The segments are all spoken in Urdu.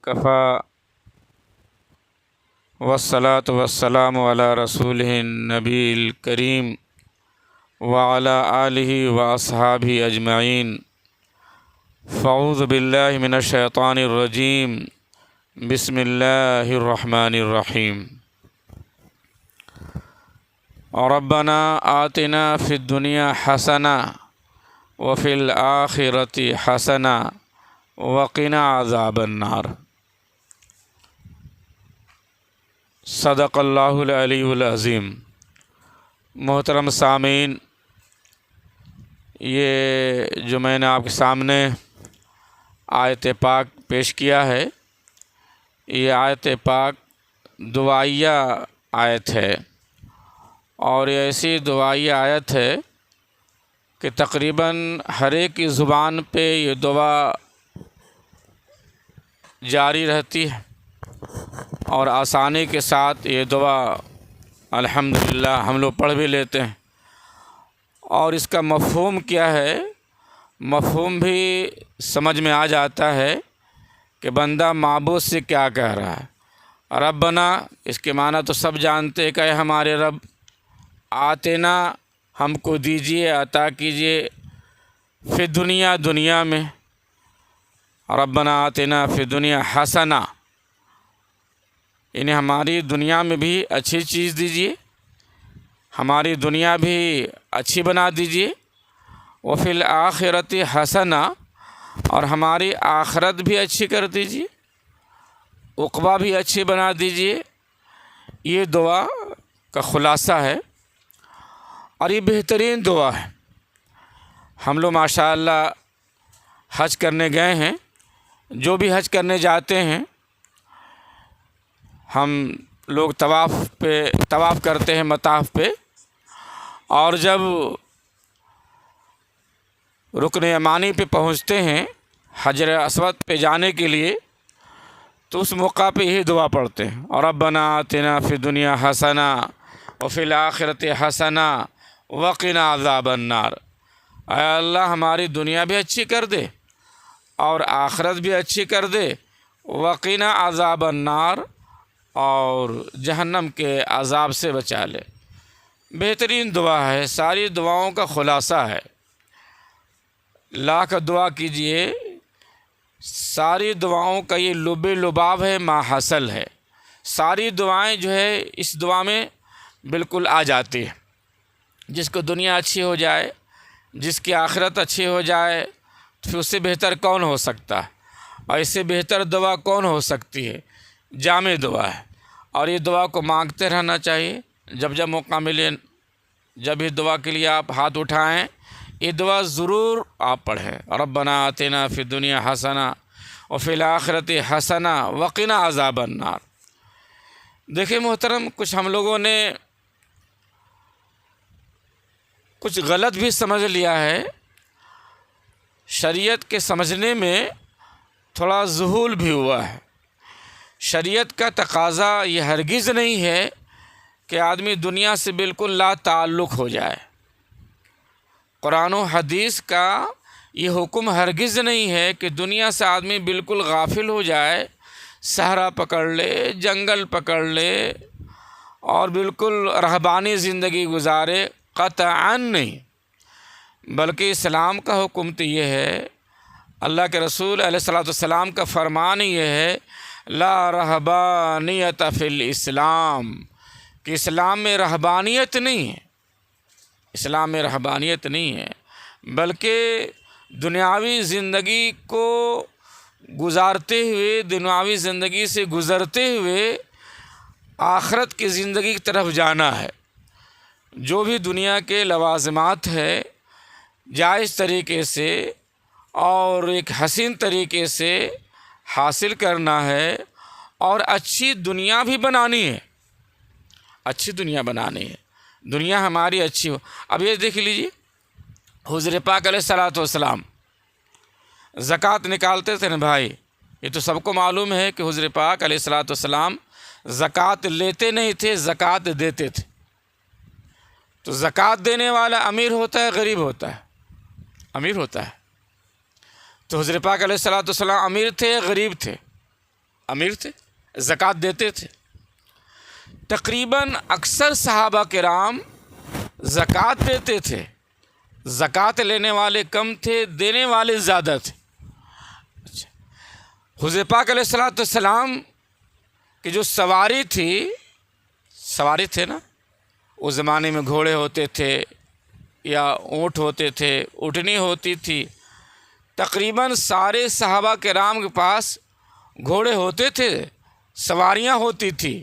وکفیٰ والصلاة والسلام علی رسولہ النبی الکریم وعلی آلہ واصحابہ اجمعین فاعوذ باللہ من الشیطان الرجیم بسم اللہ الرحمن الرحیم ربنا آتنا فی الدنیا حسنہ وفی الآخرۃ حسنہ وقنا عذاب النار۔ صدق اللہ العلی العظیم۔ محترم سامعین، یہ جو میں نے آپ کے سامنے آیت پاک پیش کیا ہے، یہ آیت پاک دعائیہ آیت ہے، اور یہ ایسی دعائیہ آیت ہے کہ تقریباً ہر ایک کی زبان پہ یہ دعا جاری رہتی ہے، اور آسانی کے ساتھ یہ دعا الحمدللہ ہم لوگ پڑھ بھی لیتے ہیں۔ اور اس کا مفہوم کیا ہے، مفہوم بھی سمجھ میں آ جاتا ہے کہ بندہ معبود سے کیا کہہ رہا ہے۔ ربنا، اس کے معنی تو سب جانتے ہیں کہ اے ہمارے رب، آتنا، ہم کو دیجیے، عطا کیجیے، فی دنیا، دنیا میں، ربنا آتنا فی دنیا حسنہ، یعنی ہماری دنیا میں بھی اچھی چیز دیجیے، ہماری دنیا بھی اچھی بنا دیجیے، وفی الآخرۃ حسنہ، اور ہماری آخرت بھی اچھی کر دیجیے، عقبہ بھی اچھی بنا دیجیے۔ یہ دعا کا خلاصہ ہے، اور یہ بہترین دعا ہے۔ ہم لوگ ماشاءاللہ حج کرنے گئے ہیں، جو بھی حج کرنے جاتے ہیں، ہم لوگ طواف کرتے ہیں مطاف پہ، اور جب رکن یمانی پہ پہنچتے ہیں حجر اسود پہ جانے کے لیے، تو اس موقع پہ یہی دعا پڑھتے ہیں، اور ربنا آتنا فی الدنیا حسنہ وفی الآخرۃ حسنہ وقنا عذاب النار۔ اے اللہ، ہماری دنیا بھی اچھی کر دے اور آخرت بھی اچھی کر دے، وقنا عذاب النار، اور جہنم کے عذاب سے بچا لے۔ بہترین دعا ہے، ساری دعاؤں کا خلاصہ ہے۔ لاکھ دعا کیجئے، ساری دعاؤں کا یہ لب لباب ہے، ما حاصل ہے۔ ساری دعائیں جو ہے اس دعا میں بالکل آ جاتی ہیں۔ جس کو دنیا اچھی ہو جائے، جس کی آخرت اچھی ہو جائے، پھر اس سے بہتر کون ہو سکتا ہے، اور اس سے بہتر دعا کون ہو سکتی ہے؟ جامع دعا ہے، اور یہ دعا کو مانگتے رہنا چاہیے۔ جب جب موقع ملے، جب اس دعا کے لیے آپ ہاتھ اٹھائیں، یہ دعا ضرور آپ پڑھیں، ربنا آتنا فی الدنیا حسنہ وفی الآخرۃ حسنہ وقنا عذاب النار۔ دیکھیں محترم، کچھ ہم لوگوں نے کچھ غلط بھی سمجھ لیا ہے، شریعت کے سمجھنے میں تھوڑا ذہول بھی ہوا ہے۔ شریعت کا تقاضا یہ ہرگز نہیں ہے کہ آدمی دنیا سے بالکل لا تعلق ہو جائے۔ قرآن و حدیث کا یہ حکم ہرگز نہیں ہے کہ دنیا سے آدمی بالکل غافل ہو جائے، صحرا پکڑ لے، جنگل پکڑ لے، اور بالکل رہبانی زندگی گزارے، قطعاً نہیں۔ بلکہ اسلام کا حکم تو یہ ہے، اللہ کے رسول علیہ الصلوۃ والسلام کا فرمان یہ ہے، لا رہبانیت فی الاسلام، کہ اسلام میں رہبانیت نہیں ہے، اسلام میں رہبانیت نہیں ہے، بلکہ دنیاوی زندگی کو گزارتے ہوئے، دنیاوی زندگی سے گزرتے ہوئے آخرت کی زندگی کی طرف جانا ہے۔ جو بھی دنیا کے لوازمات ہے، جائز طریقے سے اور ایک حسین طریقے سے حاصل کرنا ہے، اور اچھی دنیا بھی بنانی ہے، اچھی دنیا بنانی ہے، دنیا ہماری اچھی ہو۔ اب یہ دیکھ لیجیے، حضور پاک علیہ الصلوۃ والسلام زکوٰۃ نکالتے تھے نا بھائی، یہ تو سب کو معلوم ہے کہ حضور پاک علیہ الصلوۃ والسلام زکوٰۃ لیتے نہیں تھے، زکوٰۃ دیتے تھے۔ تو زکوٰۃ دینے والا امیر ہوتا ہے، غریب ہوتا ہے؟ امیر ہوتا ہے۔ تو حضرت پاک علیہ الصلوۃ والسلام امیر تھے، غریب تھے؟ امیر تھے، زکوٰۃ دیتے تھے۔ تقریباً اکثر صحابہ کرام زکوٰۃ دیتے تھے، زکوٰۃ لینے والے کم تھے، دینے والے زیادہ تھے۔ اچھا، حضور پاک علیہ السلام کی جو سواری تھے نا، اس زمانے میں گھوڑے ہوتے تھے یا اونٹ ہوتے تھے، اونٹنی ہوتی تھی۔ تقریباً سارے صحابہ کرام کے پاس گھوڑے ہوتے تھے، سواریاں ہوتی تھی۔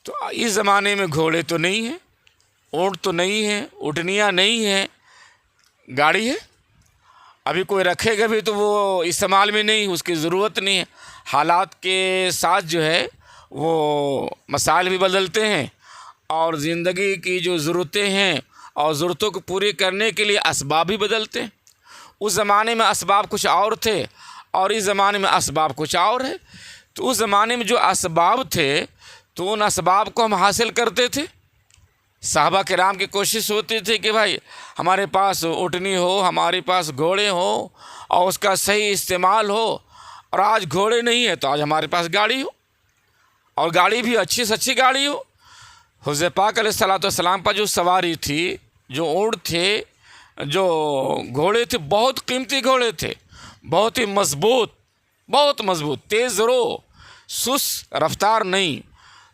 تو اس زمانے میں گھوڑے تو نہیں ہیں، اونٹ تو نہیں ہیں، اونٹنیاں نہیں ہیں، گاڑی ہے۔ ابھی کوئی رکھے گا بھی تو وہ استعمال میں نہیں، اس کی ضرورت نہیں ہے۔ حالات کے ساتھ جو ہے وہ مسائل بھی بدلتے ہیں، اور زندگی کی جو ضرورتیں ہیں اور ضرورتوں کو پوری کرنے کے لیے اسباب بھی بدلتے ہیں۔ اس زمانے میں اسباب کچھ اور تھے اور اس زمانے میں اسباب کچھ اور ہے۔ تو اس زمانے میں جو اسباب تھے تو ان اسباب کو ہم حاصل کرتے تھے۔ صحابہ کرام کی کوشش ہوتی تھی کہ بھائی ہمارے پاس اونٹنی ہو، ہمارے پاس گھوڑے ہوں اور اس کا صحیح استعمال ہو۔ اور آج گھوڑے نہیں ہے تو آج ہمارے پاس گاڑی ہو، اور گاڑی بھی اچھی سے اچھی گاڑی ہو۔ حضور پاک علیہ السلام پر جو سواری تھی، جو اونٹ تھے، جو گھوڑے تھے، بہت قیمتی گھوڑے تھے، بہت ہی مضبوط، تیز رو، سست رفتار نہیں۔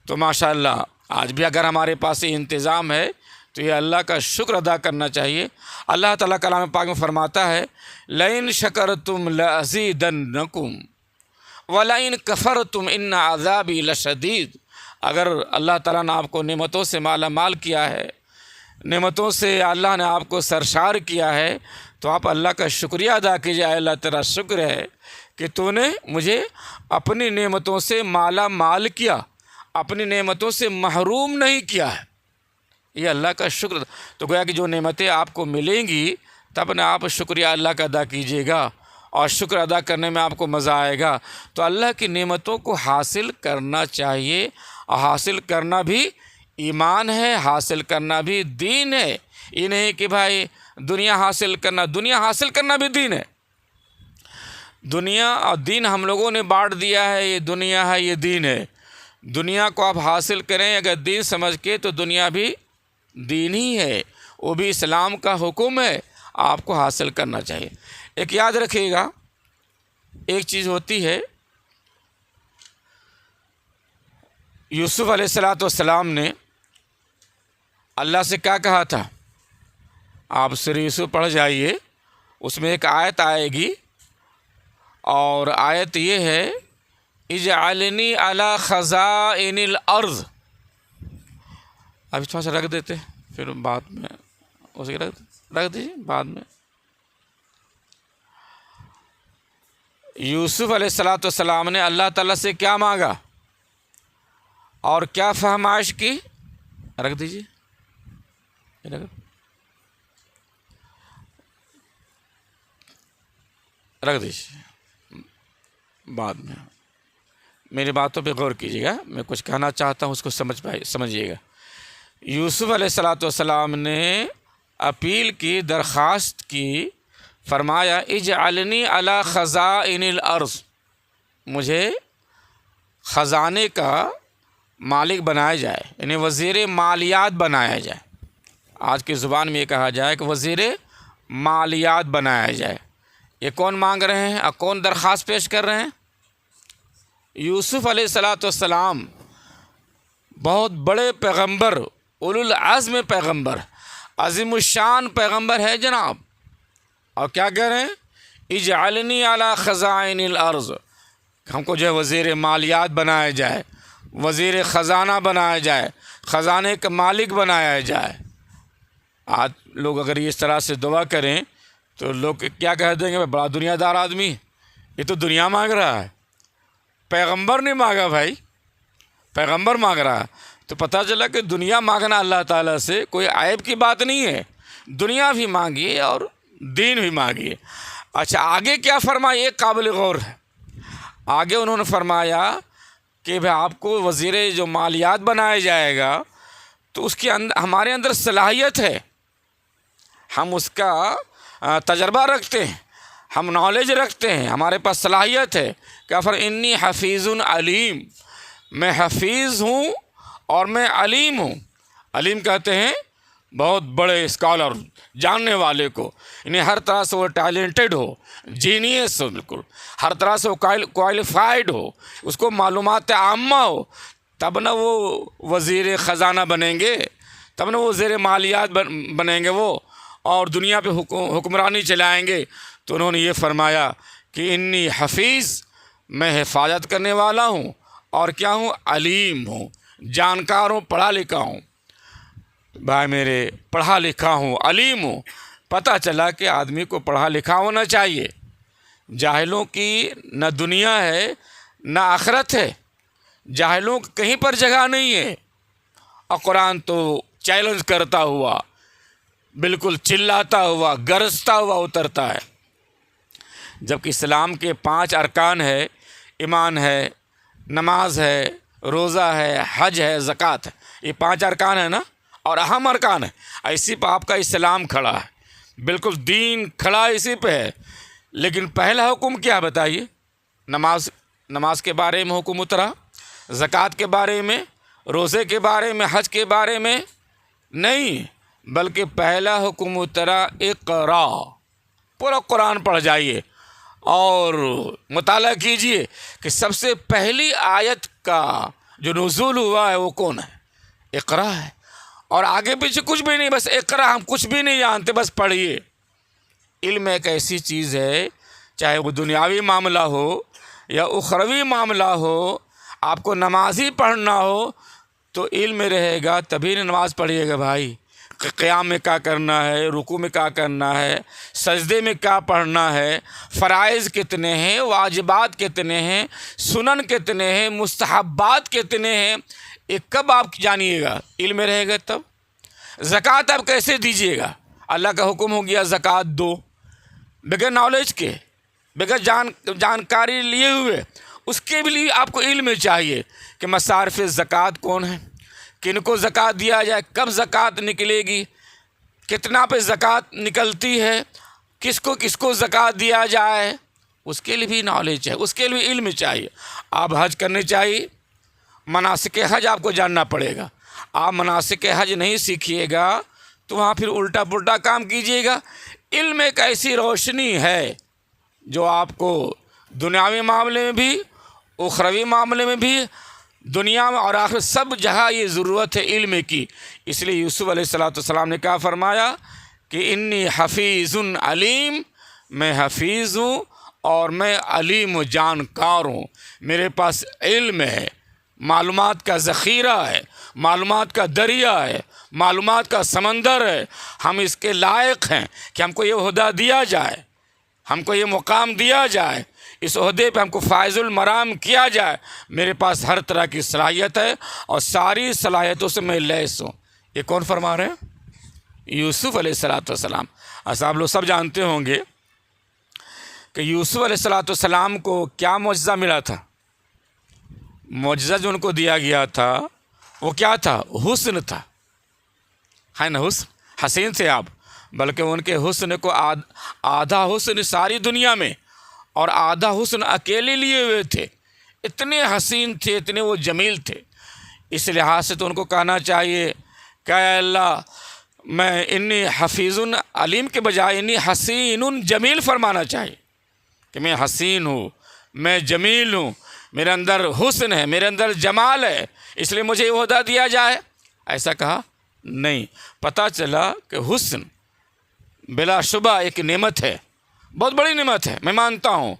تو ماشاءاللہ آج بھی اگر ہمارے پاس یہ انتظام ہے تو یہ اللہ کا شکر ادا کرنا چاہیے۔ اللہ تعالیٰ کلام پاک میں فرماتا ہے لَإِن شَكَرْتُمْ لَأَزِيدَنَّكُمْ وَلَئِن كَفَرْتُمْ إِنَّ عَذَابِي لَشَدِيدٌ۔ اگر اللہ تعالیٰ نے آپ کو نعمتوں سے مالا مال کیا ہے، نعمتوں سے اللہ نے آپ کو سرشار کیا ہے، تو آپ اللہ کا شکریہ ادا کیجیے۔ اے اللہ تیرا شکر ہے کہ تو نے مجھے اپنی نعمتوں سے مالا مال کیا، اپنی نعمتوں سے محروم نہیں کیا ہے۔ یہ اللہ کا شکر۔ تو گویا کہ جو نعمتیں آپ کو ملیں گی تب نہ آپ شکریہ اللہ کا ادا کیجیے گا، اور شکر ادا کرنے میں آپ کو مزہ آئے گا۔ تو اللہ کی نعمتوں کو حاصل کرنا چاہیے، اور حاصل کرنا بھی ایمان ہے، حاصل کرنا بھی دین ہے۔ یہ نہیں کہ بھائی دنیا حاصل کرنا بھی دین ہے۔ دنیا اور دین ہم لوگوں نے بانٹ دیا ہے، یہ دنیا ہے، یہ دین ہے۔ دنیا کو آپ حاصل کریں اگر دین سمجھ کے تو دنیا بھی دین ہی ہے، وہ بھی اسلام کا حکم ہے، آپ کو حاصل کرنا چاہیے۔ ایک یاد رکھیے گا، ایک چیز ہوتی ہے، یوسف علیہ السلام نے اللہ سے کیا کہا تھا؟ آپ سورہ یوسف پڑھ جائیے، اس میں ایک آیت آئے گی، اور آیت یہ ہے اجعلنی علی خزائن الارض۔ ابھی تھوڑا سا رکھ دیتے پھر بعد میں اسے رکھ دیجیے بعد میں۔ یوسف علیہ السلام نے اللہ تعالیٰ سے کیا مانگا اور کیا فرمائش کی؟ رکھ دیجیے، رکھ دیجیے بعد میں۔ میری باتوں پہ غور کیجیے گا، میں کچھ کہنا چاہتا ہوں، اس کو سمجھیے گا۔ یوسف علیہ السلام نے اپیل کی، درخواست کی، فرمایا اجعلنی علی خزائن الارض، مجھے خزانے کا مالک بنایا جائے، یعنی وزیر مالیات بنایا جائے۔ آج کی زبان میں یہ کہا جائے کہ وزیر مالیات بنایا جائے۔ یہ کون مانگ رہے ہیں اور کون درخواست پیش کر رہے ہیں؟ یوسف علیہ السلام بہت بڑے پیغمبر، اولو العزم پیغمبر، عظیم الشان پیغمبر ہے جناب، اور کیا کہہ رہے ہیں؟ اجعلنی علی خزائن الارض، ہم کو جو ہے وزیر مالیات بنایا جائے، وزیر خزانہ بنایا جائے، خزانے کا مالک بنایا جائے۔ آج لوگ اگر اس طرح سے دعا کریں تو لوگ کیا کہہ دیں گے؟ بڑا دنیا دار آدمی، یہ تو دنیا مانگ رہا ہے، پیغمبر نہیں مانگا بھائی، پیغمبر مانگ رہا ہے۔ تو پتہ چلا کہ دنیا مانگنا اللہ تعالیٰ سے کوئی عیب کی بات نہیں ہے، دنیا بھی مانگیے اور دین بھی مانگیے۔ اچھا آگے کیا فرمایا؟ یہ قابل غور ہے۔ آگے انہوں نے فرمایا کہ بھائی آپ کو وزیر جو مالیات بنایا جائے گا تو اس کے اندر ہمارے اندر صلاحیت ہے، ہم اس کا تجربہ رکھتے ہیں، ہم نالج رکھتے ہیں، ہمارے پاس صلاحیت ہے کیا انی حفیظ علیم، میں حفیظ ہوں اور میں علیم ہوں۔ علیم کہتے ہیں بہت بڑے اسکالر، جاننے والے کو، یعنی ہر طرح سے وہ ٹیلنٹڈ ہو، جینیس ہو، بالکل ہر طرح سے وہ کوالیفائڈ ہو، اس کو معلومات عامہ ہو، تب نہ وہ وزیر خزانہ بنیں گے، تب نہ وہ وزیر مالیات بنیں گے وہ، اور دنیا پہ حکمرانی چلائیں گے۔ تو انہوں نے یہ فرمایا کہ انی حفیظ، میں حفاظت کرنے والا ہوں، اور کیا ہوں؟ علیم ہوں، جانکار ہوں، پڑھا لکھا ہوں۔ بھائی میرے، پڑھا لکھا ہوں، علیم ہوں، پتہ چلا کہ آدمی کو پڑھا لکھا ہونا چاہیے۔ جاہلوں کی نہ دنیا ہے نہ آخرت ہے، جاہلوں کی کہیں پر جگہ نہیں ہے۔ اور قرآن تو چیلنج کرتا ہوا، بالکل چلاتا ہوا، گرجتا ہوا اترتا ہے۔ جبکہ اسلام کے 5 ارکان ہے، ایمان ہے، نماز ہے، روزہ ہے، حج ہے، زکوٰۃ ہے، یہ 5 ارکان ہے نا، اور اہم ارکان ہے۔ اسی پہ آپ کا اسلام کھڑا ہے، بالکل دین کھڑا اسی پہ ہے۔ لیکن پہلا حکم کیا بتائیے؟ نماز کے بارے میں حکم اترا، زکوٰۃ کے بارے میں، روزے کے بارے میں، حج کے بارے میں نہیں، بلکہ پہلا حکم اترا اقرا۔ پورا قرآن پڑھ جائیے اور مطالعہ کیجئے کہ سب سے پہلی آیت کا جو نزول ہوا ہے وہ کون ہے؟ اقرا ہے، اور آگے پیچھے کچھ بھی نہیں، بس اقرا، ہم کچھ بھی نہیں جانتے، بس پڑھیے۔ علم ایک ایسی چیز ہے، چاہے وہ دنیاوی معاملہ ہو یا اخروی معاملہ ہو، آپ کو نماز ہی پڑھنا ہو تو علم رہے گا تبھی نماز پڑھیے گا بھائی۔ قیام میں کیا کرنا ہے، رکوع میں کیا کرنا ہے، سجدے میں کیا پڑھنا ہے، فرائض کتنے ہیں، واجبات کتنے ہیں، سنن کتنے ہیں، مستحبات کتنے ہیں، یہ کب آپ جانیے گا؟ علم رہے گا تب۔ زکوٰۃ آپ کیسے دیجیے گا؟ اللہ کا حکم ہو گیا زکوٰۃ دو، بغیر نالج کے، بغیر جانکاری لیے ہوئے، اس کے بھی لیے آپ کو علم چاہیے کہ مصارف زکوٰۃ کون ہیں، کن کو زکوٰۃ دیا جائے، کب زکوٰۃ نکلے گی، کتنا پہ زکوٰۃ نکلتی ہے، کس کو زکوٰۃ دیا جائے، اس کے لیے بھی نالج ہے، اس کے لیے علم چاہیے۔ آپ حج کرنے چاہیے، مناسک حج آپ کو جاننا پڑے گا۔ آپ مناسک حج نہیں سیکھیے گا تو وہاں پھر الٹا پلٹا کام کیجیے گا۔ علم ایک ایسی روشنی ہے جو آپ کو دنیاوی معاملے میں بھی، اخروی معاملے میں بھی، دنیا میں اور آخر سب جگہ یہ ضرورت ہے علم کی۔ اس لیے یوسف علیہ السلام نے کیا فرمایا کہ انی حفیظ علیم، میں حفیظ ہوں اور میں علیم و جانکار ہوں، میرے پاس علم ہے، معلومات کا ذخیرہ ہے، معلومات کا دریا ہے، معلومات کا سمندر ہے۔ ہم اس کے لائق ہیں کہ ہم کو یہ عہدہ دیا جائے، ہم کو یہ مقام دیا جائے، اس عہدے پہ ہم کو فائز المرام کیا جائے۔ میرے پاس ہر طرح کی صلاحیت ہے اور ساری صلاحیتوں سے میں لیس ہوں۔ یہ کون فرما رہے ہیں؟ یوسف علیہ السلام۔ ایسا آپ لوگ سب جانتے ہوں گے کہ یوسف علیہ السلام کو کیا معجزہ ملا تھا؟ معجزہ جو ان کو دیا گیا تھا وہ کیا تھا؟ حسن تھا، ہے نا؟ حسن، حسین تھے آپ، بلکہ ان کے حسن کو آدھا حسن ساری دنیا میں اور آدھا حسن اکیلے لیے ہوئے تھے۔ اتنے حسین تھے، اتنے وہ جمیل تھے۔ اس لحاظ سے تو ان کو کہنا چاہیے کہ اے اللہ، میں انی حفیظ علیم کے بجائے انی حسین جمیل فرمانا چاہیے کہ میں حسین ہوں، میں جمیل ہوں، میرے اندر حسن ہے، میرے اندر جمال ہے، اس لیے مجھے یہ عہدہ دیا جائے۔ ایسا کہا نہیں۔ پتہ چلا کہ حسن بلا شبہ ایک نعمت ہے، بہت بڑی نعمت ہے، میں مانتا ہوں،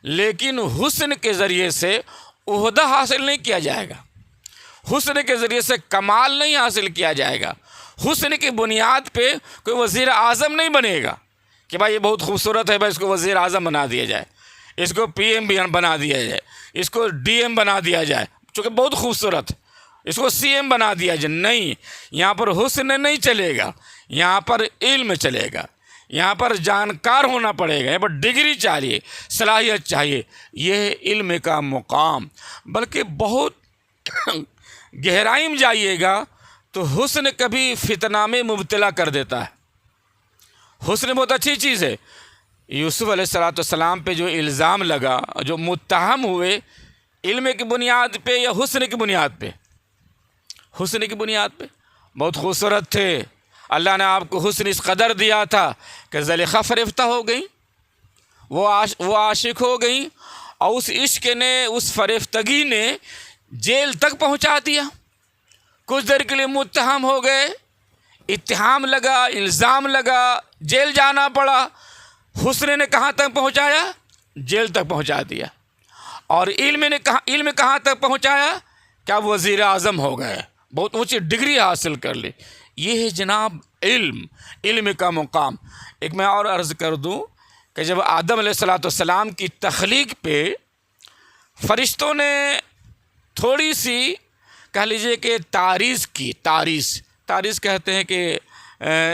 لیکن حسن کے ذریعے سے عہدہ حاصل نہیں کیا جائے گا، حسن کے ذریعے سے کمال نہیں حاصل کیا جائے گا، حسن کی بنیاد پہ کوئی وزیر اعظم نہیں بنے گا کہ بھائی یہ بہت خوبصورت ہے، بھائی اس کو وزیر اعظم بنا دیا جائے، اس کو پی ایم بنا دیا جائے، اس کو ڈی ایم بنا دیا جائے، چونکہ بہت خوبصورت، اس کو سی ایم بنا دیا جائے۔ نہیں، یہاں پر حسن نہیں چلے گا، یہاں پر علم چلے گا، یہاں پر جانکار ہونا پڑے گا، یہاں پر ڈگری چاہیے، صلاحیت چاہیے۔ یہ علم کا مقام، بلکہ بہت گہرائی میں جائیے گا تو حسن کبھی فتنہ میں مبتلا کر دیتا ہے۔ حسن بہت اچھی چیز ہے، یوسف علیہ السلام پہ جو الزام لگا، جو متہم ہوئے، علم کی بنیاد پہ یا حسن کی بنیاد پہ؟ حسن کی بنیاد پہ. بہت خوبصورت تھے، اللہ نے آپ کو حسن اس قدر دیا تھا کہ زلیخا فریفتہ ہو گئیں، وہ عاشق ہو گئیں، اور اس عشق نے، اس فریفتگی نے جیل تک پہنچا دیا. کچھ دیر کے لیے متہم ہو گئے، اتہام لگا، الزام لگا، جیل جانا پڑا. حسن نے کہاں تک پہنچایا؟ جیل تک پہنچا دیا. اور علم کہاں تک پہنچایا؟ کیا وزیر اعظم ہو گئے، بہت اونچی ڈگری حاصل کر لی. یہ ہے جناب علم کا مقام. ایک میں اور عرض کر دوں کہ جب آدم علیہ السلام کی تخلیق پہ فرشتوں نے تھوڑی سی کہہ لیجئے کہ تعریض کہتے ہیں کہ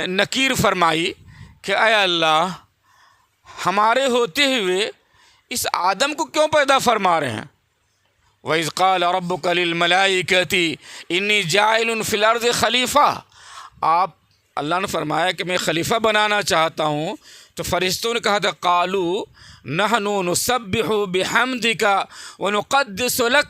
نکیر فرمائی کہ اے اللہ، ہمارے ہوتے ہوئے اس آدم کو کیوں پیدا فرما رہے ہیں؟ وَإِذْ قَالَ رَبُّكَ لِلْمَلَائِكَةِ إِنِّي جَاعِلٌ فِي الْأَرْضِ خلیفہ. اللہ نے فرمایا کہ میں خلیفہ بنانا چاہتا ہوں، تو فرشتوں نے کہا تھا قَالُوا نَحْنُ نُسَبِّحُ بِحَمْدِكَ وَنُقَدِّسُ لَكَ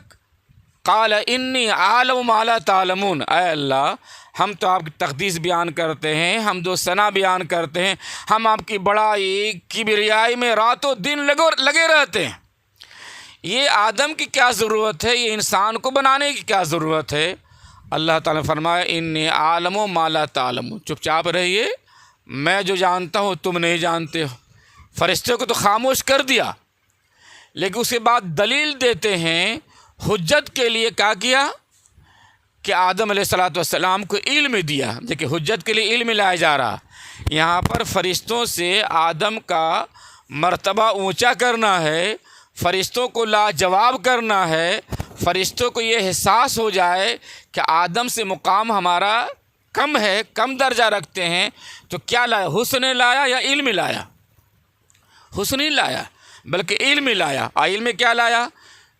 قَالَ إِنِّي أَعْلَمُ مَا لَا تَعْلَمُونَ. اے اللہ، ہم تو آپ کی تقدیس بیان کرتے ہیں، حمد و ثنا بیان کرتے ہیں، ہم آپ کی بڑائی، کبریائی میں راتوں دن لگے رہتے ہیں. یہ آدم کی کیا ضرورت ہے؟ یہ انسان کو بنانے کی کیا ضرورت ہے؟ اللہ تعالیٰ نے فرمایا انی عالم و ما لا تعلمون. چپ چاپ رہیے، میں جو جانتا ہوں تم نہیں جانتے ہو. فرشتے کو تو خاموش کر دیا، لیکن اس کے بعد دلیل دیتے ہیں، حجت کے لیے کیا کہ آدم علیہ السلام کو علم دیا. دیکھیں، حجت کے لیے علم لایا جا رہا. یہاں پر فرشتوں سے آدم کا مرتبہ اونچا کرنا ہے، فرشتوں کو لاجواب کرنا ہے، فرشتوں کو یہ احساس ہو جائے کہ آدم سے مقام ہمارا کم ہے، کم درجہ رکھتے ہیں. تو کیا لایا؟ حسن لایا یا علم لایا؟ حسن نہیں لایا بلکہ علم لایا. اور علم کیا لایا؟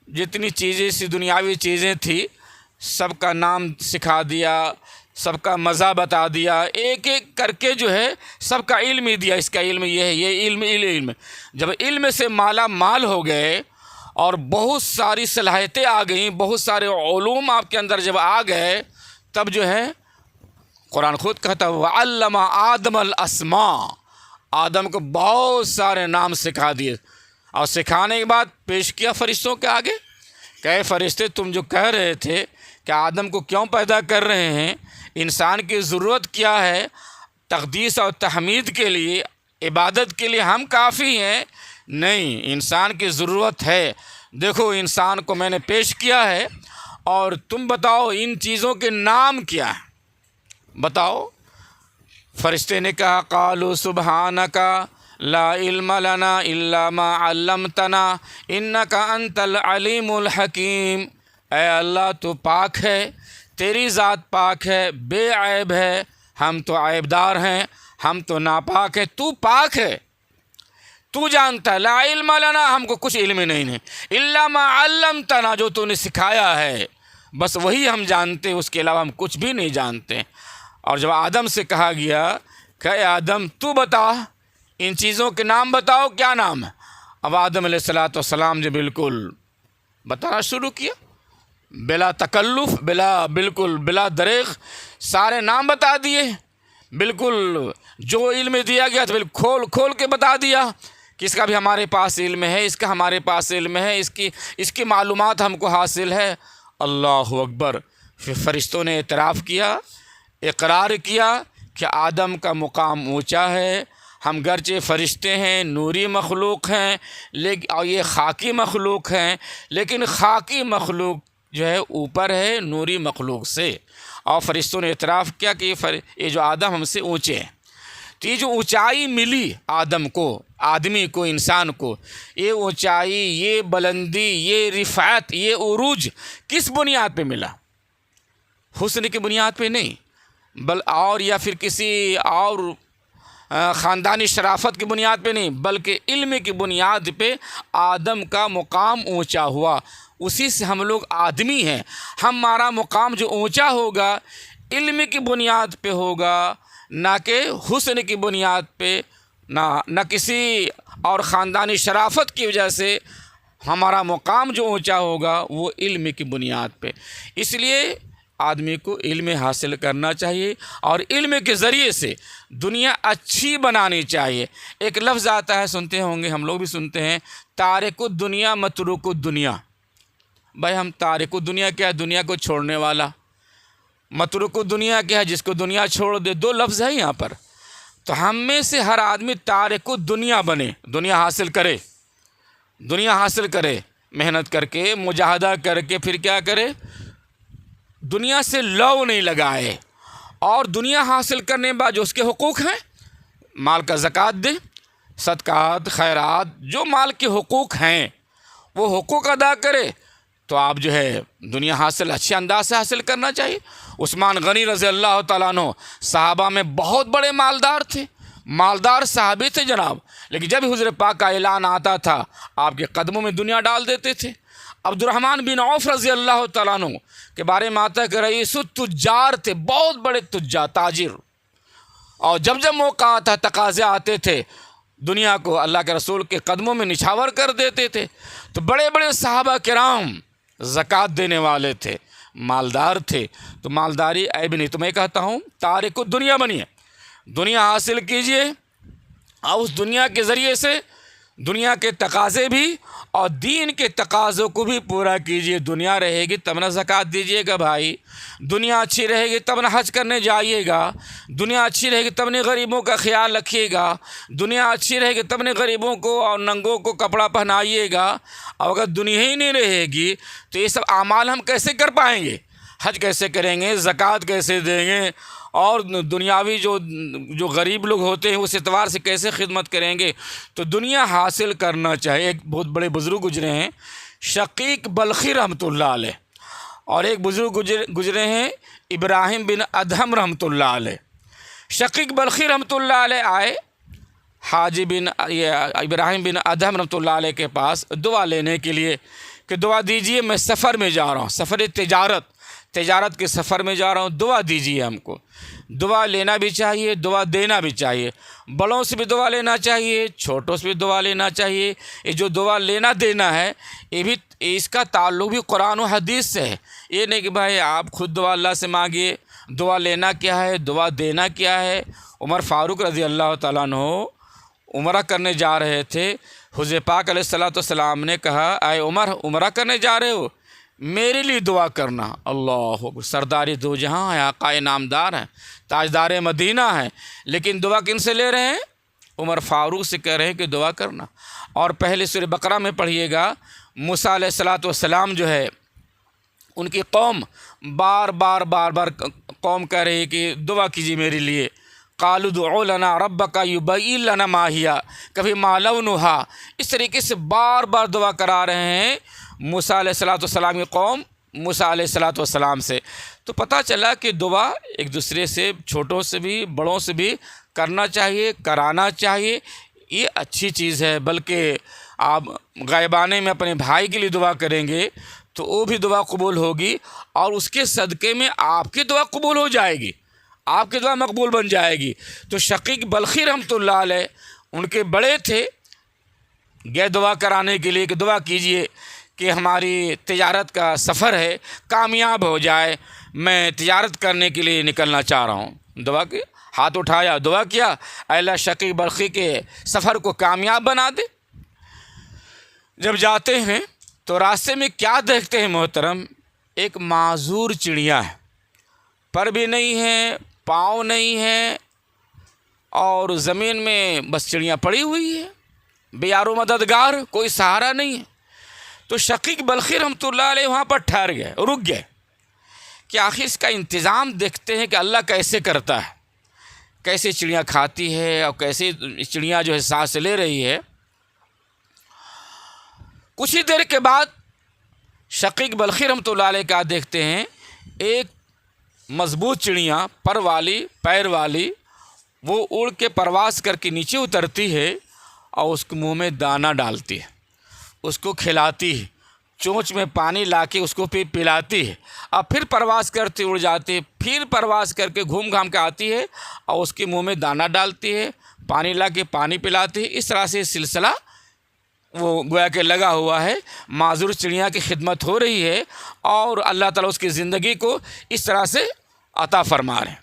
جتنی چیزیں، سی دنیاوی چیزیں تھیں، سب کا نام سکھا دیا، سب کا مزہ بتا دیا، ایک ایک کر کے جو ہے سب کا علم ہی دیا. اس کا علم یہ ہے، یہ علم. جب علم سے مالا مال ہو گئے اور بہت ساری صلاحیتیں آ گئیں، بہت سارے علوم آپ کے اندر جب آ گئے، تب جو ہے قرآن خود کہتا ہے وَعَلَّمَ آدَمَ الْأَسْمَاءَ. آدم کو بہت سارے نام سکھا دیے، اور سکھانے کے بعد پیش کیا فرشتوں کے آگے کہ اے فرشتے، تم جو کہہ رہے تھے کہ آدم کو کیوں پیدا کر رہے ہیں، انسان کی ضرورت کیا ہے، تقدیس اور تحمید کے لیے، عبادت کے لیے ہم کافی ہیں؟ نہیں، انسان کی ضرورت ہے. دیکھو، انسان کو میں نے پیش کیا ہے، اور تم بتاؤ ان چیزوں کے نام کیا ہیں، بتاؤ. فرشتے نے کہا قالوا سبحانک لا علم لنا الا ما علمتنا انک انت العلیم الحکیم. اے اللہ، تو پاک ہے، تیری ذات پاک ہے، بے عیب ہے، ہم تو عیبدار ہیں، ہم تو ناپاک ہیں، تو پاک ہے، تو جانتا ہے. لا علم لنا، ہم کو کچھ علم نہیں ہے، الا ما علمتنا، جو تو نے سکھایا ہے بس وہی ہم جانتے ہیں، اس کے علاوہ ہم کچھ بھی نہیں جانتے. اور جب آدم سے کہا گیا کہ اے آدم، تو بتا، ان چیزوں کے نام بتاؤ، کیا نام ہے؟ اب آدم علیہ السلام جو بالکل بتانا شروع کیا، بلا تکلف، بالکل بلا دریغ سارے نام بتا دیے. بالکل جو علم دیا گیا تو بالکل کھول کے بتا دیا کہ اس کا بھی ہمارے پاس علم ہے، اس کا ہمارے پاس علم ہے، اس کی معلومات ہم کو حاصل ہے. اللہ اکبر. پھر فرشتوں نے اعتراف کیا، اقرار کیا کہ آدم کا مقام اونچا ہے. ہم گرچہ فرشتے ہیں، نوری مخلوق ہیں، اور یہ خاکی مخلوق ہیں، لیکن خاکی مخلوق جو ہے اوپر ہے نوری مخلوق سے. اور فرشتوں نے اعتراف کیا کہ یہ جو آدم ہم سے اونچے ہیں. تو یہ جو اونچائی ملی آدم کو، آدمی کو، انسان کو، یہ اونچائی، یہ بلندی، یہ رفعت، یہ عروج کس بنیاد پہ ملا؟ حسن کی بنیاد پہ نہیں، اور یا پھر کسی اور خاندانی شرافت کی بنیاد پہ نہیں، بلکہ علم کی بنیاد پہ آدم کا مقام اونچا ہوا. اسی سے ہم لوگ آدمی ہیں. ہمارا مقام جو اونچا ہوگا علم کی بنیاد پہ ہوگا، نہ کہ حسن کی بنیاد پہ، نہ کسی اور خاندانی شرافت کی وجہ سے ہمارا مقام جو اونچا ہوگا وہ علم کی بنیاد پہ۔ اس لیے آدمی کو علم حاصل کرنا چاہیے اور علم کے ذریعے سے دنیا اچھی بنانی چاہیے۔ ایک لفظ آتا ہے، سنتے ہوں گے، ہم لوگ بھی سنتے ہیں، تارک الدنیا متروک الدنیا۔ بھائی ہم تارک الدنیا کیا ہے؟ دنیا کو چھوڑنے والا۔ متروک الدنیا کیا ہے؟ جس کو دنیا چھوڑ دے۔ دو لفظ ہیں یہاں پر۔ تو ہم میں سے ہر آدمی تارک الدنیا بنے، دنیا حاصل کرے، دنیا حاصل کرے، محنت کر کے، مجاہدہ کر کے، پھر کیا کرے؟ دنیا سے لو نہیں لگائے، اور دنیا حاصل کرنے کے بعد جو اس کے حقوق ہیں، مال کا زکوٰۃ دے، صدقات، خیرات، جو مال کے حقوق ہیں وہ حقوق ادا کرے، تو آپ جو ہے دنیا حاصل اچھے انداز سے حاصل کرنا چاہیے۔ عثمان غنی رضی اللہ تعالیٰ عنہ صحابہ میں بہت بڑے مالدار تھے، مالدار صحابی تھے جناب، لیکن جب حضور پاک کا اعلان آتا تھا آپ کے قدموں میں دنیا ڈال دیتے تھے۔ عبد الرحمن بن عوف رضی اللہ تعالیٰ عنہ کے بارے میں آتا ہے کہ رئیس التجار تھے، بہت بڑے تجار، تاجر، اور جب جب موقع آتا، تقاضے آتے تھے، دنیا کو اللہ کے رسول کے قدموں میں نچھاور کر دیتے تھے۔ تو بڑے بڑے صحابہ کرام زکوٰۃ دینے والے تھے، مالدار تھے۔ تو مالداری عیب نہیں، تو میں کہتا ہوں تارک الدنیا بنیے، دنیا حاصل کیجئے، اور اس دنیا کے ذریعے سے دنیا کے تقاضے بھی اور دین کے تقاضوں کو بھی پورا کیجئے۔ دنیا رہے گی تب نہ زکوٰۃ دیجئے گا بھائی، دنیا اچھی رہے گی تب نہ حج کرنے جائیے گا، دنیا اچھی رہے گی تب نہ غریبوں کا خیال رکھیے گا، دنیا اچھی رہے گی تب نہ غریبوں کو اور ننگوں کو کپڑا پہنائیے گا۔ اور اگر دنیا ہی نہیں رہے گی تو یہ سب اعمال ہم کیسے کر پائیں گے؟ حج کیسے کریں گے؟ زکوٰۃ کیسے دیں گے؟ اور دنیاوی جو غریب لوگ ہوتے ہیں اس اعتبار سے کیسے خدمت کریں گے؟ تو دنیا حاصل کرنا چاہیے۔ ایک بہت بڑے بزرگ گزرے ہیں، شقیق بلخی رحمۃ اللہ علیہ، اور ایک بزرگ گزرے ہیں ابراہیم بن ادہم رحمۃ اللہ علیہ۔ شقیق بلخی رحمۃ اللہ علیہ آئے حاجی ابراہیم بن ادہم رحمۃ اللہ علیہ کے پاس دعا لینے کے لیے کہ دعا دیجئے، میں سفر میں جا رہا ہوں، سفر تجارت کے سفر میں جا رہا ہوں، دعا دیجئے ہم کو۔ دعا لینا بھی چاہیے، دعا دینا بھی چاہیے، بڑوں سے بھی دعا لینا چاہیے، چھوٹوں سے بھی دعا لینا چاہیے۔ یہ جو دعا لینا دینا ہے یہ بھی اس کا تعلق بھی قرآن و حدیث سے ہے۔ یہ نہیں کہ بھائی آپ خود دعا اللہ سے مانگیے۔ دعا لینا کیا ہے، دعا دینا کیا ہے۔ عمر فاروق رضی اللہ تعالیٰ عنہ عمرہ کرنے جا رہے تھے، حضور پاک علیہ الصلوۃ والسلام نے کہا اے عمر، عمرہ کرنے جا رہے ہو، میرے لیے دعا کرنا۔ اللہ اکبر، سردار دو جہاں ہے، آقائے نامدار ہیں، تاجدار مدینہ ہیں، لیکن دعا کن سے لے رہے ہیں؟ عمر فاروق سے کہہ رہے ہیں کہ دعا کرنا۔ اور پہلے سورہ بقرہ میں پڑھیے گا، موسیٰ علیہ الصلوۃ والسلام جو ہے ان کی قوم بار بار قوم کہہ رہی ہے کہ دعا کیجیے میرے لیے۔ قالوا ادع لنا ربک یبین لنا ما ہی، کبھی ما لونھا، اس طریقے سے بار بار دعا کرا رہے ہیں موسیٰ علیہ الصلوۃ والسلام کی قوم موسیٰ علیہ الصلوۃ والسلام سے۔ تو پتہ چلا کہ دعا ایک دوسرے سے، چھوٹوں سے بھی بڑوں سے بھی کرنا چاہیے، کرانا چاہیے، یہ اچھی چیز ہے۔ بلکہ آپ غائبانے میں اپنے بھائی کے لیے دعا کریں گے تو وہ بھی دعا قبول ہوگی، اور اس کے صدقے میں آپ کی دعا قبول ہو جائے گی، آپ کی دعا مقبول بن جائے گی۔ تو شقیق بلخی رحمۃ اللہ علیہ ان کے بڑے تھے، گئے دعا کرانے کے لیے کہ دعا کیجئے کہ ہماری تجارت کا سفر ہے، کامیاب ہو جائے، میں تجارت کرنے کے لیے نکلنا چاہ رہا ہوں۔ دعا کی، ہاتھ اٹھایا، دعا کیا، اے اللہ شقیق بلخی کے سفر کو کامیاب بنا دے۔ جب جاتے ہیں تو راستے میں کیا دیکھتے ہیں محترم؟ ایک معذور چڑیا ہے، پر بھی نہیں ہے، پاؤں نہیں ہے، اور زمین میں بس چڑیاں پڑی ہوئی ہے، بے یار و مددگار، کوئی سہارا نہیں ہے۔ تو شقیق بلخی رحمۃ اللہ علیہ وہاں پر ٹھہر گئے، رک گئے کہ آخر اس کا انتظام دیکھتے ہیں کہ اللہ کیسے کرتا ہے، کیسے چڑیاں کھاتی ہے اور کیسے چڑیاں جو ہے سانس لے رہی ہے۔ کچھ ہی دیر کے بعد شقیق بلخی رحمۃ اللہ علیہ کا دیکھتے ہیں ایک مضبوط چڑیاں، پر والی، پیر والی، وہ اڑ کے پرواز کر کے نیچے اترتی ہے اور اس کے منہ میں دانہ ڈالتی ہے، اس کو کھلاتی ہے، چونچ میں پانی لا کے اس کو پلاتی ہے، اور پھر پرواز کرتی اڑ جاتی ہے، پھر پرواز کر کے گھوم گھام کے آتی ہے اور اس کے منہ میں دانہ ڈالتی ہے، پانی لا کے پانی پلاتے ہیں. اس طرح سے سلسلہ وہ گویا کہ لگا ہوا ہے. معذور چڑیا کی خدمت ہو رہی ہے اور اللہ تعالیٰ اس کی زندگی کو اس طرح سے عطا فرما رہے ہیں.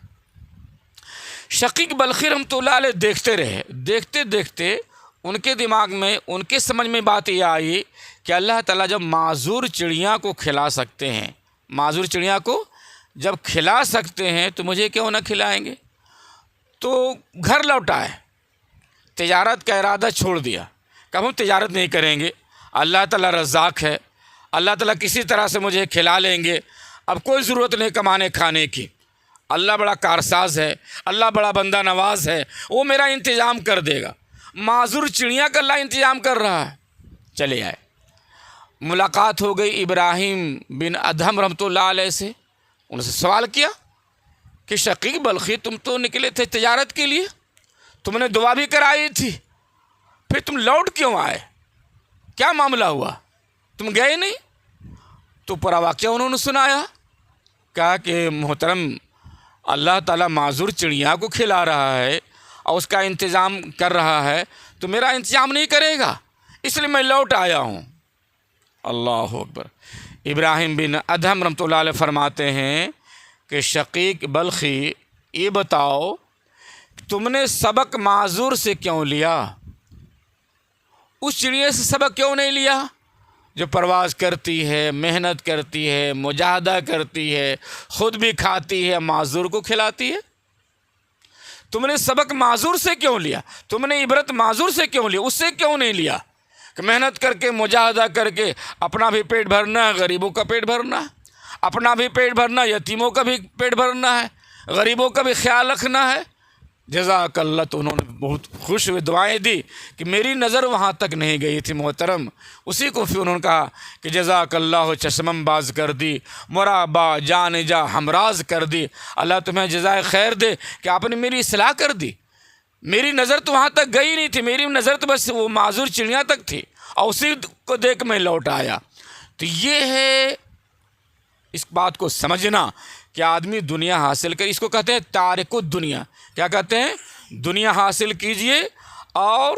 شقیق بلخی رحمۃ اللہ علیہ دیکھتے رہے. دیکھتے دیکھتے ان کے دماغ میں، ان کے سمجھ میں بات یہ آئی کہ اللہ تعالیٰ جب معذور چڑیا کو کھلا سکتے ہیں، معذور چڑیا کو جب کھلا سکتے ہیں تو مجھے کیوں نہ کھلائیں گے. تو گھر لوٹ آئے، تجارت کا ارادہ چھوڑ دیا کہ ہم تجارت نہیں کریں گے، اللہ تعالیٰ رزاق ہے، اللہ تعالیٰ کسی طرح سے مجھے کھلا لیں گے، اب کوئی ضرورت نہیں کمانے کھانے کی، اللہ بڑا کارساز ہے، اللہ بڑا بندہ نواز ہے، وہ میرا انتظام کر دے گا. معذور چڑیا کا اللہ انتظام کر رہا ہے. چلے آئے، ملاقات ہو گئی ابراہیم بن ادہم رحمۃ اللہ علیہ سے. ان سے سوال کیا کہ شقیق بلخی تم تو نکلے تھے تجارت کے لیے، تم نے دعا بھی کرائی تھی، پھر تم لوٹ کیوں آئے؟ کیا معاملہ ہوا؟ تم گئے نہیں؟ تو پورا واقعہ انہوں نے سنایا. کہا کہ محترم اللہ تعالیٰ معذور چڑیا کو کھلا رہا ہے اور اس کا انتظام کر رہا ہے، تو میرا انتظام نہیں کرے گا، اس لیے میں لوٹ آیا ہوں. اللہ اکبر. ابراہیم بن ادہم رحمۃ اللہ علیہ فرماتے ہیں کہ شقیق بلخی یہ بتاؤ تم نے سبق معذور سے کیوں لیا؟ اس چڑیا سے سبق کیوں نہیں لیا جو پرواز کرتی ہے، محنت کرتی ہے، مجاہدہ کرتی ہے، خود بھی کھاتی ہے، معذور کو کھلاتی ہے؟ تم نے سبق معذور سے کیوں لیا؟ تم نے عبرت معذور سے کیوں لیا؟ اس سے کیوں نہیں لیا کہ محنت کر کے، مجاہدہ کر کے اپنا بھی پیٹ بھرنا ہے، غریبوں کا پیٹ بھرنا ہے، اپنا بھی پیٹ بھرنا، یتیموں کا بھی پیٹ بھرنا ہے، غریبوں کا بھی خیال رکھنا ہے. جزاک اللہ. تو انہوں نے بہت خوش ہوئے دعائیں دی کہ میری نظر وہاں تک نہیں گئی تھی محترم. اسی کو پھر انہوں نے کہا کہ جزاک اللہ چشمم باز کر دی، مرابا جان جا ہمراز کر دی. اللہ تمہیں جزائے خیر دے کہ آپ نے میری اصلاح کر دی. میری نظر تو وہاں تک گئی نہیں تھی، میری نظر تو بس وہ معذور چڑیا تک تھی، اور اسی کو دیکھ میں لوٹ آیا. تو یہ ہے اس بات کو سمجھنا کہ آدمی دنیا حاصل کر، اس کو کہتے ہیں تارک الدنیا. کیا کہتے ہیں؟ دنیا حاصل کیجئے اور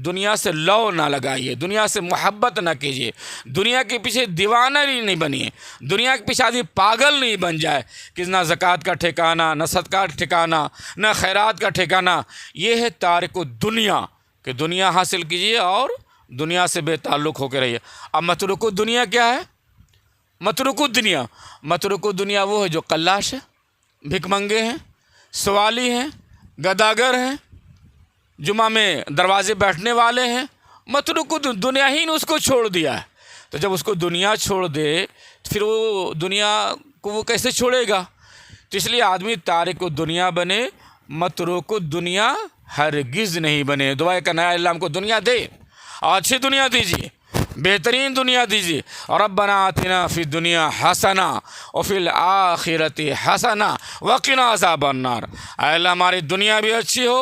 دنیا سے لو نہ لگائیے، دنیا سے محبت نہ کیجئے، دنیا کے پیچھے دیوانہ نہیں بنیے، دنیا کے پیچھے آدمی پاگل نہیں بن جائے کہ نہ زکوٰۃ کا ٹھکانہ، نہ صدقہ کا ٹھکانہ، نہ خیرات کا ٹھکانہ. یہ ہے تارک الدنیا کہ دنیا حاصل کیجئے اور دنیا سے بے تعلق ہو کے رہیے. اب متروک الدنیا کیا ہے؟ متروک الدنیا، متروک الدنیا وہ ہے جو قلاش ہے، بھک منگے ہیں، سوالی ہیں، گداگر ہیں، جمعہ میں دروازے بیٹھنے والے ہیں. متروک دنیا ہی نے اس کو چھوڑ دیا ہے. تو جب اس کو دنیا چھوڑ دے تو پھر وہ دنیا کو وہ کیسے چھوڑے گا؟ تو اس لیے آدمی تارک الدنیا بنے، متروک الدنیا ہرگز نہیں بنے. دعا کرنا ہے اللہ ہم کو دنیا دے، اچھی دنیا دیجیے، بہترین دنیا دیجیے. ربنا آتنا فی الدنیا حسنہ وفی الآخرۃ حسنہ وقنا عذاب النار. اے اللہ ہماری دنیا بھی اچھی ہو،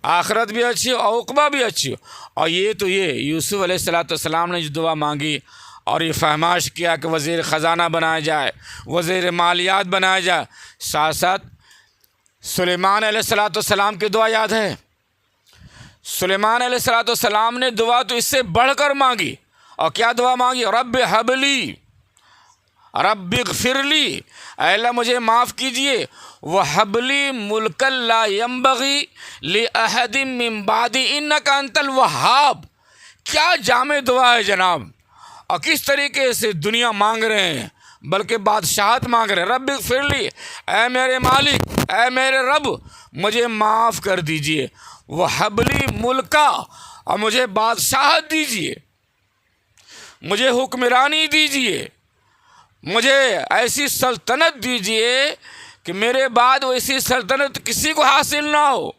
آخرت بھی اچھی ہو، اور عقبہ بھی اچھی ہو. اور یہ یوسف علیہ السلام نے جو دعا مانگی اور یہ فہمائش کیا کہ وزیر خزانہ بنایا جائے، وزیر مالیات بنایا جائے، ساتھ ساتھ سلیمان علیہ السلام کی دعا یاد ہے. سلیمان علیہ السلام نے دعا تو اس سے بڑھ کر مانگی. اور کیا دعا مانگی؟ رب حبلی، رب اغفر لی، اے اللہ مجھے معاف کیجئے، وحبلی ملک لا ینبغی لأحد من بعدی انک انت الوہاب. کیا جامع دعا ہے جناب، اور کس طریقے سے دنیا مانگ رہے ہیں، بلکہ بادشاہت مانگ رہے ہیں. رب اغفر لی، اے میرے مالک، اے میرے رب مجھے معاف کر دیجئے، وحبلی ملکا، اور مجھے بادشاہت دیجئے، مجھے حکمرانی دیجئے، مجھے ایسی سلطنت دیجئے کہ میرے بعد ویسی سلطنت کسی کو حاصل نہ ہو.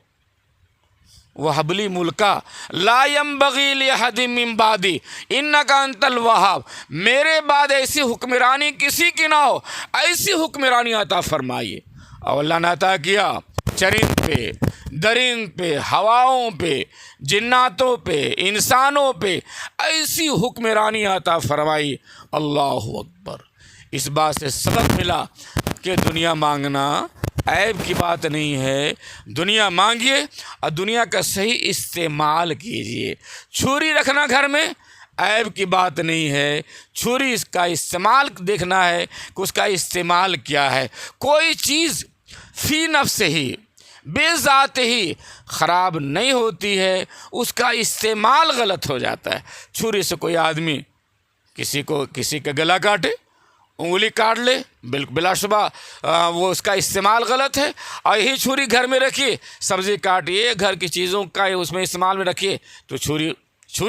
وَحَبْلِ مُلْكَ لَا يَنبَغِي لِأَحَدٍ مِّن بَعْدِي إِنَّكَ أَنْتَ الْوَهَّابُ. میرے بعد ایسی حکمرانی کسی کی نہ ہو، ایسی حکمرانی عطا فرمائیے. اور اللہ نے عطا کیا چرند پہ، درند پہ، ہواؤں پہ، جناتوں پہ، انسانوں پہ ایسی حکمرانی عطا فرمائی. اللہ اکبر. اس بات سے سبق ملا کہ دنیا مانگنا عیب کی بات نہیں ہے، دنیا مانگیے اور دنیا کا صحیح استعمال کیجیے۔ چھری رکھنا گھر میں عیب کی بات نہیں ہے، چھری اس کا استعمال دیکھنا ہے کہ اس کا استعمال کیا ہے۔ کوئی چیز فی نفس ہی بے ذات ہی خراب نہیں ہوتی ہے، اس کا استعمال غلط ہو جاتا ہے۔ چھری سے کوئی آدمی کسی کا گلا کاٹے، انگلی کاٹ لے، بلا شبہ وہ اس کا استعمال غلط ہے۔ اور یہی چھری گھر میں رکھیے، سبزی کاٹیے، گھر کی چیزوں کا اس میں استعمال میں رکھیے، تو چھری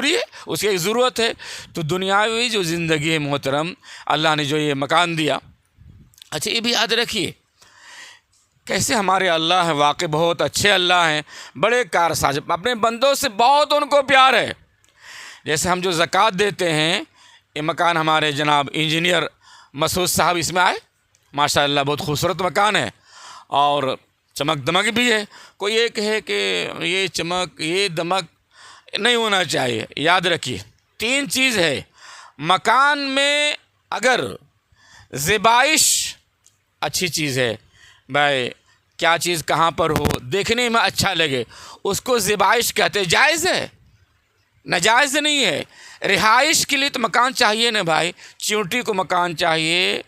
ہے، اس کی ایک ضرورت ہے۔ تو دنیاوی جو زندگی ہے محترم، اللہ نے جو یہ مکان دیا، اچھا یہ بھی یاد رکھیے کیسے ہمارے اللہ ہیں، واقعی بہت اچھے اللہ ہیں، بڑے کارساز، اپنے بندوں سے بہت ان کو پیار ہے۔ جیسے ہم جو زکوٰۃ دیتے ہیں، یہ مکان ہمارے جناب انجینئر مسعود صاحب اس میں آئے، ماشاء اللہ بہت خوبصورت مکان ہے اور چمک دمک بھی ہے۔ کوئی یہ کہے کہ یہ چمک یہ دمک نہیں ہونا چاہیے۔ یاد رکھیے 3 چیز ہے مکان میں، اگر زیبائش اچھی چیز ہے، بھائی کیا چیز کہاں پر ہو دیکھنے میں اچھا لگے، اس کو زیبائش کہتے ہیں۔ جائز ہے، ناجائز نہیں ہے۔ رہائش کے لیے تو مکان چاہیے نا بھائی، چیونٹی کو مکان چاہیے،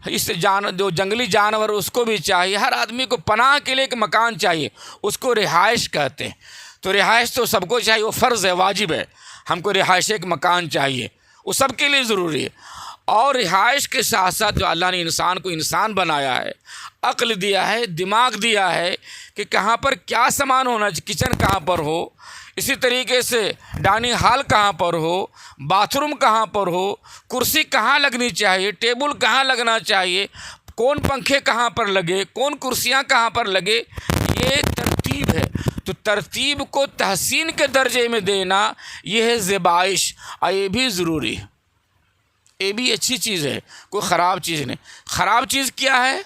اس جو جنگلی جانور اس کو بھی چاہیے، ہر آدمی کو پناہ کے لیے ایک مکان چاہیے، اس کو رہائش کہتے ہیں۔ تو رہائش تو سب کو چاہیے، وہ فرض ہے، واجب ہے، ہم کو رہائش ایک مکان چاہیے، وہ سب کے لیے ضروری ہے۔ اور رہائش کے ساتھ ساتھ جو اللہ نے انسان کو انسان بنایا ہے، عقل دیا ہے، دماغ دیا ہے کہ کہاں پر کیا سامان ہونا چاہیے، کچن کہاں پر ہو، اسی طریقے سے ڈائننگ ہال کہاں پر ہو، باتھ روم کہاں پر ہو، کرسی کہاں لگنی چاہیے، ٹیبل کہاں لگنا چاہیے، کون پنکھے کہاں پر لگے، کون کرسیاں کہاں پر لگے، یہ ترتیب ہے۔ تو ترتیب کو تحسین کے درجے میں دینا یہ ہے زیبائش، اور یہ بھی ضروری ہے، یہ بھی اچھی چیز ہے، کوئی خراب چیز نہیں۔ خراب چیز کیا ہے؟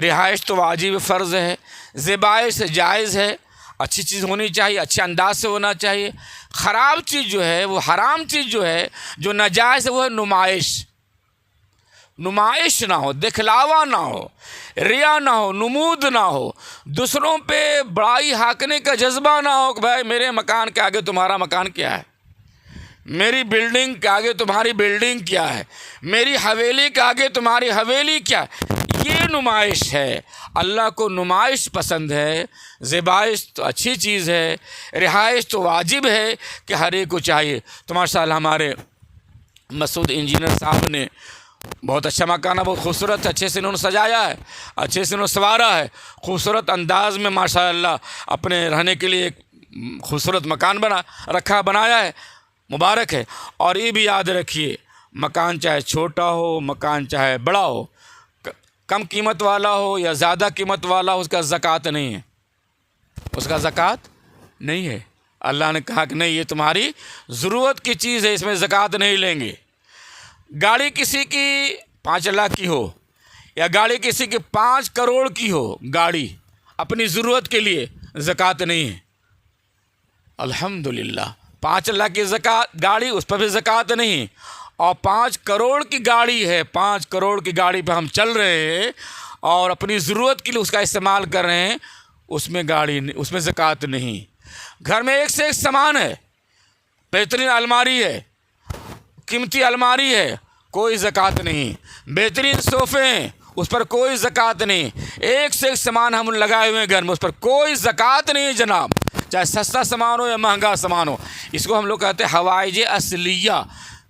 رہائش تو واجب فرض ہے، زیبائش جائز ہے، اچھی چیز ہونی چاہیے، اچھے انداز سے ہونا چاہیے۔ خراب چیز جو ہے، وہ حرام چیز جو ہے، جو ناجائز ہے، وہ ہے نمائش نہ ہو، دکھلاوا نہ ہو، ریا نہ ہو، نمود نہ ہو، دوسروں پہ بڑائی ہانکنے کا جذبہ نہ ہو کہ بھائی میرے مکان کے آگے تمہارا مکان کیا ہے، میری بلڈنگ کے آگے تمہاری بلڈنگ کیا ہے، میری حویلی کے آگے تمہاری حویلی کیا ہے۔ یہ نمائش ہے، اللہ کو نمائش پسند ہے۔ زیبائش تو اچھی چیز ہے، رہائش تو واجب ہے کہ ہر ایک کو چاہیے۔ تو ماشاء اللہ ہمارے مسعود انجینئر صاحب نے بہت اچھا مکان ہے، بہت خوبصورت، اچھے سے انہوں نے سجایا ہے، اچھے سے انہوں نے سنوارا ہے، خوبصورت انداز میں ماشاء اللہ اپنے رہنے کے لیے ایک خوبصورت مکان بنایا ہے، مبارک ہے۔ اور یہ بھی یاد رکھیے مکان چاہے چھوٹا ہو، مکان چاہے بڑا ہو، کم قیمت والا ہو یا زیادہ قیمت والا ہو، اس کا زکوٰۃ نہیں ہے، اس کا زکوٰۃ نہیں ہے۔ اللہ نے کہا کہ نہیں یہ تمہاری ضرورت کی چیز ہے، اس میں زکوٰۃ نہیں لیں گے۔ گاڑی کسی کی 5 لاکھ کی ہو یا گاڑی کسی کی 5 کروڑ کی ہو، گاڑی اپنی ضرورت کے لیے، زکوٰۃ نہیں ہے۔ الحمدللہ 5 لاکھ کی گاڑی، اس پر بھی زکوٰۃ نہیں، اور 5 کروڑ کی گاڑی ہے، 5 کروڑ کی گاڑی پہ ہم چل رہے ہیں اور اپنی ضرورت کے لیے اس کا استعمال کر رہے ہیں، اس میں زکوٰۃ نہیں۔ گھر میں ایک سے ایک سامان ہے، بہترین الماری ہے، قیمتی الماری ہے، کوئی زکوٰۃ نہیں۔ بہترین صوفے ہیں، اس پر کوئی زکوٰۃ نہیں۔ ایک سے ایک سامان ہم لگائے ہوئے ہیں گھر میں، اس پر کوئی زکوٰۃ نہیں جناب، چاہے سستا سامان ہو یا مہنگا سامان ہو۔ اس کو ہم لوگ کہتے ہیں حوائج اصلیہ،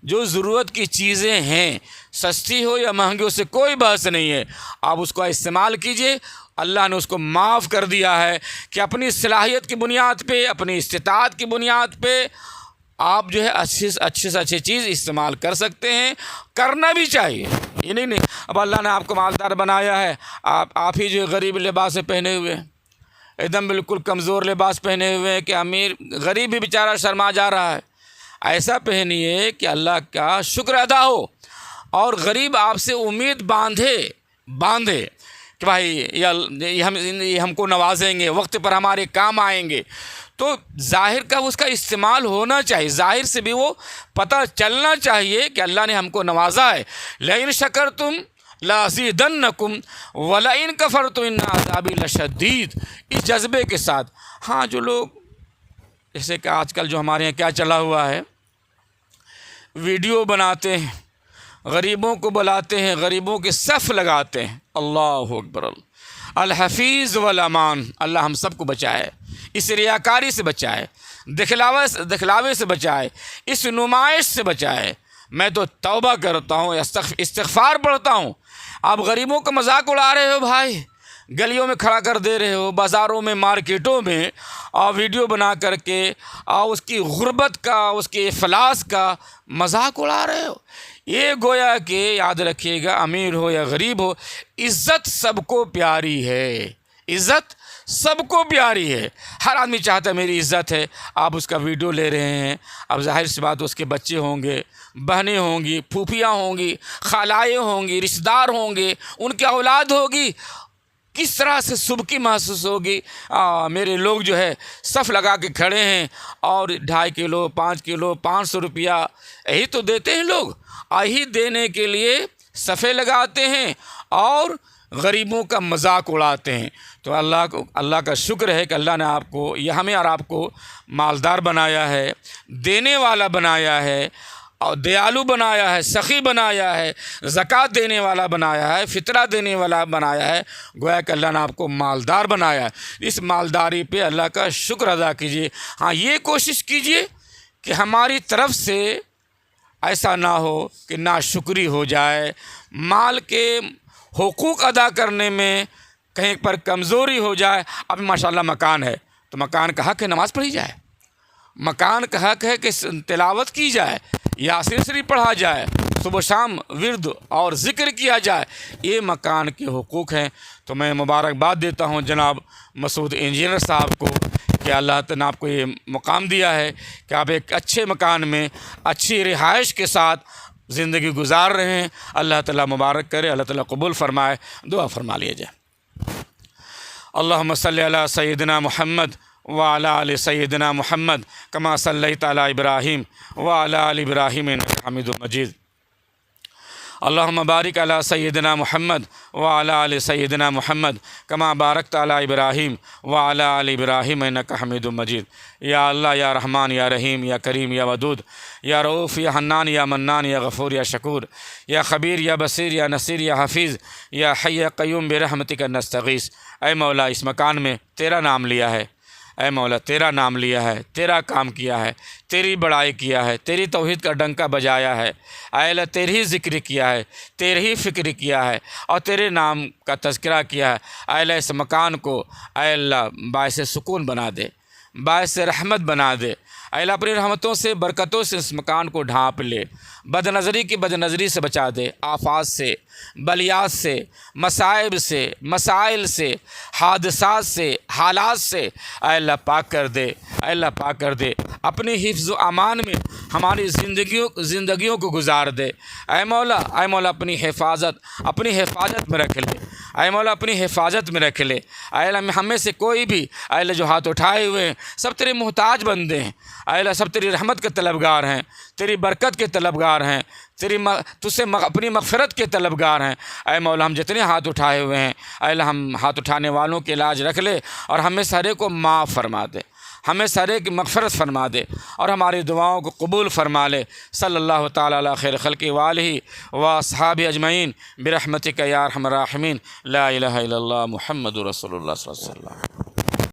جو ضرورت کی چیزیں ہیں، سستی ہو یا مہنگی، اس سے کوئی بحث نہیں ہے، آپ اس کو استعمال کیجئے۔ اللہ نے اس کو معاف کر دیا ہے کہ اپنی صلاحیت کی بنیاد پہ، اپنی استطاعت کی بنیاد پہ آپ جو ہے اچھے سے اچھی چیز استعمال کر سکتے ہیں، کرنا بھی چاہیے۔ یہ نہیں اب اللہ نے آپ کو مالدار بنایا ہے، آپ ہی جو غریب لباس پہنے ہوئے ہیں، ایک دم بالکل کمزور لباس پہنے ہوئے ہیں کہ امیر غریب بھی بیچارہ شرما جا رہا ہے۔ ایسا پہنیے کہ اللہ کا شکر ادا ہو، اور غریب آپ سے امید باندھے کہ بھائی یہ ہم کو نوازیں گے، وقت پر ہمارے کام آئیں گے۔ تو ظاہر کا اس کا استعمال ہونا چاہیے، ظاہر سے بھی وہ پتہ چلنا چاہیے کہ اللہ نے ہم کو نوازا ہے۔ لئن شکرتم لَأَزِيدَنَّكُمْ وَلَئِن كَفَرْتُمْ إِنَّ عَذَابِي لَشَدِيدٌ، اس جذبے کے ساتھ۔ ہاں جو لوگ جیسے کہ آج کل جو ہمارے یہاں کیا چلا ہوا ہے، ویڈیو بناتے ہیں، غریبوں کو بلاتے ہیں، غریبوں کے صف لگاتے ہیں، اللہ اکبر، الحفیظ والامان، اللہ ہم سب کو بچائے، اس ریاکاری سے بچائے، دکھلاوے سے بچائے، اس نمائش سے بچائے۔ میں تو توبہ کرتا ہوں، استغفار پڑھتا ہوں۔ آپ غریبوں کا مذاق اڑا رہے ہو بھائی، گلیوں میں کھڑا کر دے رہے ہو، بازاروں میں، مارکیٹوں میں، اور ویڈیو بنا کر کے اور اس کی غربت کا، اس کے افلاس کا مذاق اڑا رہے ہو۔ یہ گویا کہ یاد رکھیے گا، امیر ہو یا غریب ہو، عزت سب کو پیاری ہے، عزت سب کو پیاری ہے۔ ہر آدمی چاہتا ہے میری عزت ہے۔ آپ اس کا ویڈیو لے رہے ہیں، اب ظاہر سی بات اس کے بچے ہوں گے، بہنیں ہوں گی، پھوپھیاں ہوں گی، خالائیں ہوں گی، رشتہ دار ہوں گے، ان کی اولاد ہوگی، کس طرح سے سبکی محسوس ہوگی۔ میرے لوگ جو ہے صف لگا کے کھڑے ہیں اور 2.5 کلو 5 کلو 500 روپیہ یہی تو دیتے ہیں لوگ، یہی دینے کے لیے صفیں لگاتے ہیں اور غریبوں کا مذاق اڑاتے ہیں۔ تو اللہ کا شکر ہے کہ اللہ نے آپ کو، یہ ہمیں اور آپ کو مالدار بنایا ہے، دینے والا بنایا ہے، اور دیالو بنایا ہے، سخی بنایا ہے، زکوٰۃ دینے والا بنایا ہے، فطرہ دینے والا بنایا ہے۔ گویا کہ اللہ نے آپ کو مالدار بنایا ہے۔ اس مالداری پہ اللہ کا شکر ادا کیجیے۔ ہاں یہ کوشش کیجیے کہ ہماری طرف سے ایسا نہ ہو کہ ناشکری ہو جائے، مال کے حقوق ادا کرنے میں کہیں پر کمزوری ہو جائے۔ اب ماشاءاللہ مکان ہے تو مکان کا حق ہے نماز پڑھی جائے، مکان کا حق ہے کہ تلاوت کی جائے، یاسین شریف پڑھا جائے، صبح شام ورد اور ذکر کیا جائے، یہ مکان کے حقوق ہیں۔ تو میں مبارکباد دیتا ہوں جناب مسعود انجینئر صاحب کو کہ اللہ تعالیٰ نے آپ کو یہ مقام دیا ہے کہ آپ ایک اچھے مکان میں اچھی رہائش کے ساتھ زندگی گزار رہے ہیں۔ اللہ تعالیٰ مبارک کرے، اللہ تعالیٰ قبول فرمائے۔ دعا فرما لیے جائے۔ اللہم صلی علی سیدنا محمد وعلی آل سیدنا محمد کما صلیت علی ابراہیم وعلی آل ابراہیم انک حمید مجید۔ اللہم بارک علی سیدنا محمد وعلی آل سیدنا محمد کما بارکت علی ابراہیم وعلی آل ابراہیم انک حمید مجید۔ یا اللہ، یا رحمان، یا رحیم، یا کریم، یا ودود، یا رؤوف، یا حنان، یا منان، یا غفور، یا شکور، یا خبیر، یا بصیر، یا نصیر، یا حفیظ، یا حی یا قیوم برحمتک نستغیث۔ اے مولا، اس مکان میں تیرا نام لیا ہے، اے مولا تیرا نام لیا ہے، تیرا کام کیا ہے، تیری بڑائی کیا ہے، تیری توحید کا ڈنکا بجایا ہے، اے اللہ تیرے ہی ذکر کیا ہے، تیرے ہی فکر کیا ہے اور تیرے نام کا تذکرہ کیا ہے۔ اے اللہ اس مکان کو اے اللہ باعث سکون بنا دے، باعث رحمت بنا دے۔ اے اللہ اپنی رحمتوں سے، برکتوں سے اس مکان کو ڈھانپ لے، بد نظری کی بد نظری سے بچا دے، آفات سے، بلیات سے، مصائب سے، مسائل سے، حادثات سے، حالات سے اے اللہ پاک کر دے، اے اللہ پاک کر دے۔ اپنی حفظ و امان میں ہماری زندگیوں کو گزار دے۔ اے مولا اپنی حفاظت میں رکھ لے، اے مولا اپنی حفاظت میں رکھ لے۔ اے اللہ ہم میں سے کوئی بھی اے اللہ جو ہاتھ اٹھائے ہوئے ہیں سب تیرے محتاج بندے ہیں، اے اللہ سب تیری رحمت کے طلبگار ہیں، تیری برکت کے طلبگار ہیں، تجھ سے اپنی مغفرت کے طلبگار ہیں۔ اے مولا ہم جتنے ہاتھ اٹھائے ہوئے ہیں اے اللہ ہم ہاتھ اٹھانے والوں کے علاج رکھ لے اور ہمیں سارے کو معاف فرما دے، ہمیں سارے کی مغفرت فرما دے اور ہماری دعاؤں کو قبول فرما لے۔ صلی اللہ تعالیٰ علی خیر خلق والہ و اصحابہ اجمعین برحمتک یا ارحم الراحمین۔ لا الہ الا اللہ محمد رسول اللہ صلی اللہ علیہ وسلم۔